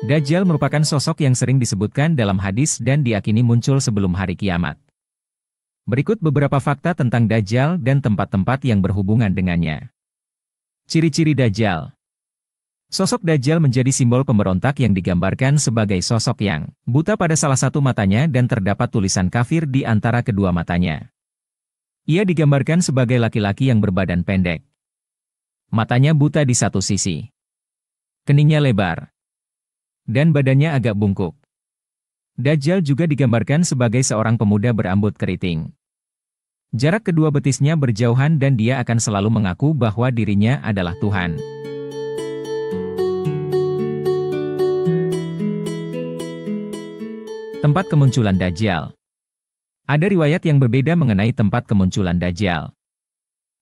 Dajjal merupakan sosok yang sering disebutkan dalam hadis dan diyakini muncul sebelum hari kiamat. Berikut beberapa fakta tentang Dajjal dan tempat-tempat yang berhubungan dengannya. Ciri-ciri Dajjal. Sosok Dajjal menjadi simbol pemberontak yang digambarkan sebagai sosok yang buta pada salah satu matanya dan terdapat tulisan kafir di antara kedua matanya. Ia digambarkan sebagai laki-laki yang berbadan pendek. Matanya buta di satu sisi. Keningnya lebar. Dan badannya agak bungkuk. Dajjal juga digambarkan sebagai seorang pemuda berambut keriting. Jarak kedua betisnya berjauhan dan dia akan selalu mengaku bahwa dirinya adalah Tuhan. Tempat kemunculan Dajjal. Ada riwayat yang berbeda mengenai tempat kemunculan Dajjal.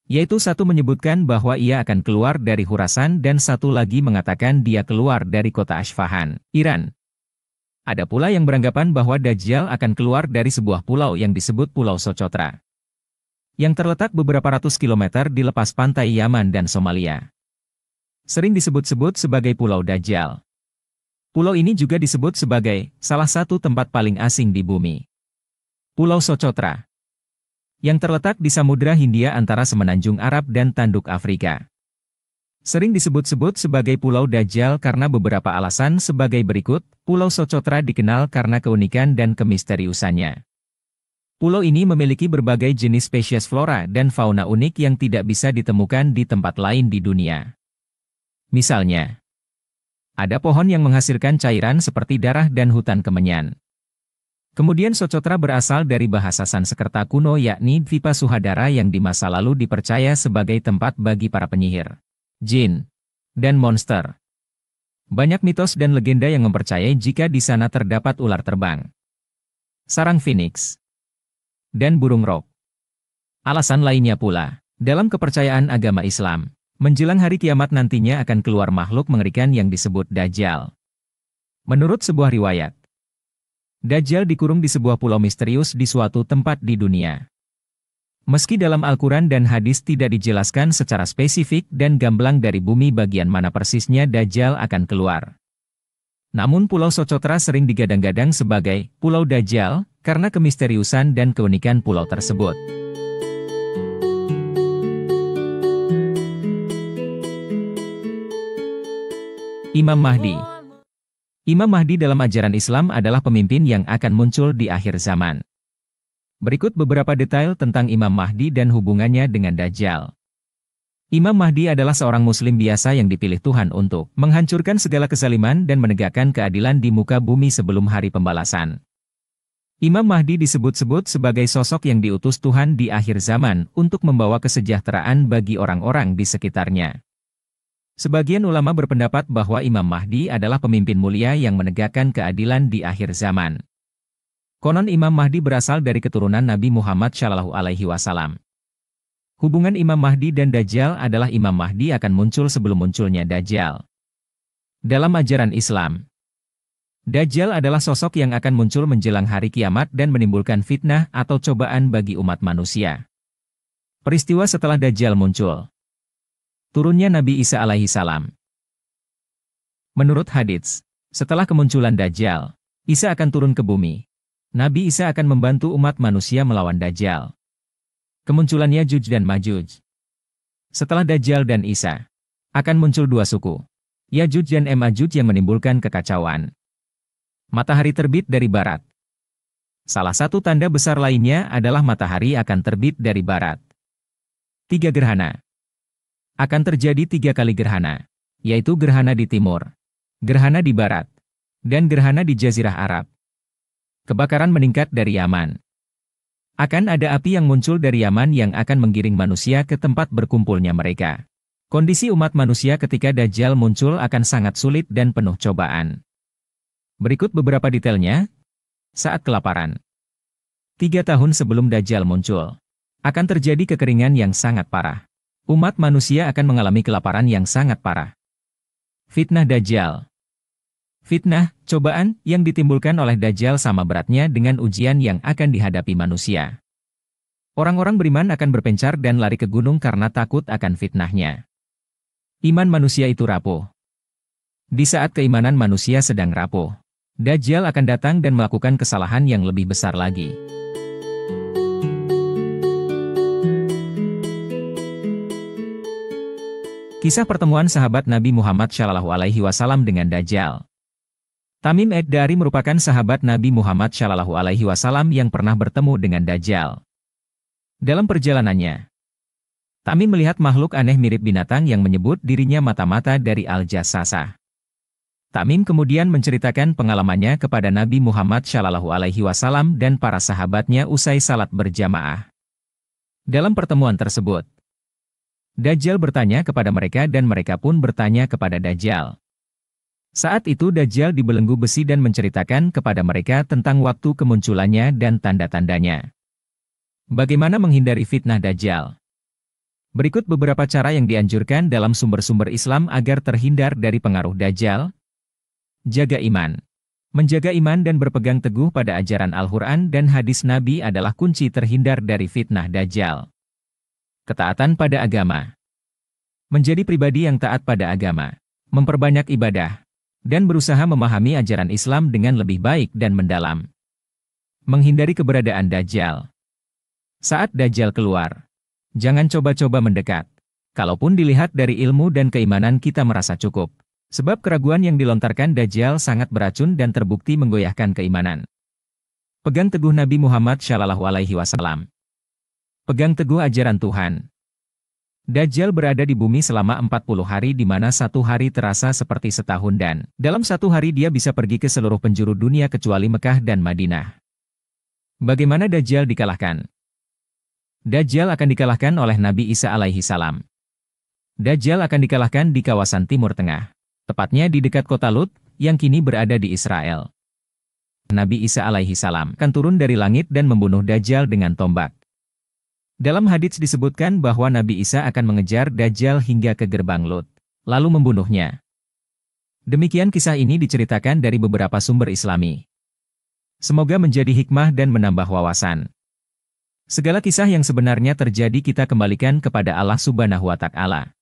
Yaitu satu menyebutkan bahwa ia akan keluar dari Khurasan dan satu lagi mengatakan dia keluar dari kota Asfahan, Iran. Ada pula yang beranggapan bahwa Dajjal akan keluar dari sebuah pulau yang disebut Pulau Socotra, yang terletak beberapa ratus kilometer di lepas pantai Yaman dan Somalia. Sering disebut-sebut sebagai Pulau Dajjal. Pulau ini juga disebut sebagai salah satu tempat paling asing di bumi. Pulau Socotra, yang terletak di Samudra Hindia antara Semenanjung Arab dan Tanduk Afrika. Sering disebut-sebut sebagai Pulau Dajjal karena beberapa alasan sebagai berikut. Pulau Socotra dikenal karena keunikan dan kemisteriusannya. Pulau ini memiliki berbagai jenis spesies flora dan fauna unik yang tidak bisa ditemukan di tempat lain di dunia. Misalnya, ada pohon yang menghasilkan cairan seperti darah dan hutan kemenyan. Kemudian Socotra berasal dari bahasa Sanskerta kuno yakni Dvipa Suhadara yang di masa lalu dipercaya sebagai tempat bagi para penyihir, jin, dan monster. Banyak mitos dan legenda yang mempercayai jika di sana terdapat ular terbang, sarang phoenix, dan burung rok. Alasan lainnya pula, dalam kepercayaan agama Islam, menjelang hari kiamat nantinya akan keluar makhluk mengerikan yang disebut Dajjal. Menurut sebuah riwayat, Dajjal dikurung di sebuah pulau misterius di suatu tempat di dunia. Meski dalam Al-Quran dan hadis tidak dijelaskan secara spesifik dan gamblang dari bumi bagian mana persisnya Dajjal akan keluar. Namun Pulau Socotra sering digadang-gadang sebagai Pulau Dajjal karena kemisteriusan dan keunikan pulau tersebut. Imam Mahdi. Imam Mahdi dalam ajaran Islam adalah pemimpin yang akan muncul di akhir zaman. Berikut beberapa detail tentang Imam Mahdi dan hubungannya dengan Dajjal. Imam Mahdi adalah seorang muslim biasa yang dipilih Tuhan untuk menghancurkan segala kezaliman dan menegakkan keadilan di muka bumi sebelum hari pembalasan. Imam Mahdi disebut-sebut sebagai sosok yang diutus Tuhan di akhir zaman untuk membawa kesejahteraan bagi orang-orang di sekitarnya. Sebagian ulama berpendapat bahwa Imam Mahdi adalah pemimpin mulia yang menegakkan keadilan di akhir zaman. Konon Imam Mahdi berasal dari keturunan Nabi Muhammad SAW. Hubungan Imam Mahdi dan Dajjal adalah Imam Mahdi akan muncul sebelum munculnya Dajjal. Dalam ajaran Islam, Dajjal adalah sosok yang akan muncul menjelang hari kiamat dan menimbulkan fitnah atau cobaan bagi umat manusia. Peristiwa setelah Dajjal muncul. Turunnya Nabi Isa alaihi salam. Menurut hadits, setelah kemunculan Dajjal, Isa akan turun ke bumi. Nabi Isa akan membantu umat manusia melawan Dajjal. Kemunculan Yajuj dan Majuj. Setelah Dajjal dan Isa, akan muncul dua suku, Yajuj dan Majuj yang menimbulkan kekacauan. Matahari terbit dari barat. Salah satu tanda besar lainnya adalah matahari akan terbit dari barat. 3 gerhana. Akan terjadi 3 kali gerhana, yaitu gerhana di timur, gerhana di barat, dan gerhana di Jazirah Arab. Kebakaran meningkat dari Yaman. Akan ada api yang muncul dari Yaman yang akan menggiring manusia ke tempat berkumpulnya mereka. Kondisi umat manusia ketika Dajjal muncul akan sangat sulit dan penuh cobaan. Berikut beberapa detailnya. Saat kelaparan. 3 tahun sebelum Dajjal muncul, akan terjadi kekeringan yang sangat parah. Umat manusia akan mengalami kelaparan yang sangat parah. Fitnah Dajjal. Fitnah, cobaan, yang ditimbulkan oleh Dajjal sama beratnya dengan ujian yang akan dihadapi manusia. Orang-orang beriman akan berpencar dan lari ke gunung karena takut akan fitnahnya. Iman manusia itu rapuh. Di saat keimanan manusia sedang rapuh, Dajjal akan datang dan melakukan kesalahan yang lebih besar lagi. Kisah pertemuan sahabat Nabi Muhammad SAW dengan Dajjal. Tamim ad-Dari merupakan sahabat Nabi Muhammad SAW yang pernah bertemu dengan Dajjal. Dalam perjalanannya, Tamim melihat makhluk aneh mirip binatang yang menyebut dirinya mata-mata dari Al-Jassasah. Tamim kemudian menceritakan pengalamannya kepada Nabi Muhammad SAW dan para sahabatnya usai salat berjamaah. Dalam pertemuan tersebut, Dajjal bertanya kepada mereka dan mereka pun bertanya kepada Dajjal. Saat itu Dajjal dibelenggu besi dan menceritakan kepada mereka tentang waktu kemunculannya dan tanda-tandanya. Bagaimana menghindari fitnah Dajjal? Berikut beberapa cara yang dianjurkan dalam sumber-sumber Islam agar terhindar dari pengaruh Dajjal. Jaga iman. Menjaga iman dan berpegang teguh pada ajaran Al-Quran dan hadis Nabi adalah kunci terhindar dari fitnah Dajjal. Ketaatan pada agama. Menjadi pribadi yang taat pada agama, memperbanyak ibadah, dan berusaha memahami ajaran Islam dengan lebih baik dan mendalam. Menghindari keberadaan Dajjal. Saat Dajjal keluar, jangan coba-coba mendekat. Kalaupun dilihat dari ilmu dan keimanan kita merasa cukup. Sebab keraguan yang dilontarkan Dajjal sangat beracun dan terbukti menggoyahkan keimanan. Pegang teguh Nabi Muhammad SAW. Pegang teguh ajaran Tuhan. Dajjal berada di bumi selama 40 hari di mana satu hari terasa seperti setahun dan dalam satu hari dia bisa pergi ke seluruh penjuru dunia kecuali Mekah dan Madinah. Bagaimana Dajjal dikalahkan? Dajjal akan dikalahkan oleh Nabi Isa alaihissalam. Dajjal akan dikalahkan di kawasan Timur Tengah. Tepatnya di dekat kota Lut, yang kini berada di Israel. Nabi Isa alaihissalam akan turun dari langit dan membunuh Dajjal dengan tombak. Dalam hadits disebutkan bahwa Nabi Isa akan mengejar Dajjal hingga ke gerbang Lut, lalu membunuhnya. Demikian kisah ini diceritakan dari beberapa sumber Islami. Semoga menjadi hikmah dan menambah wawasan. Segala kisah yang sebenarnya terjadi kita kembalikan kepada Allah Subhanahu wa Ta'ala.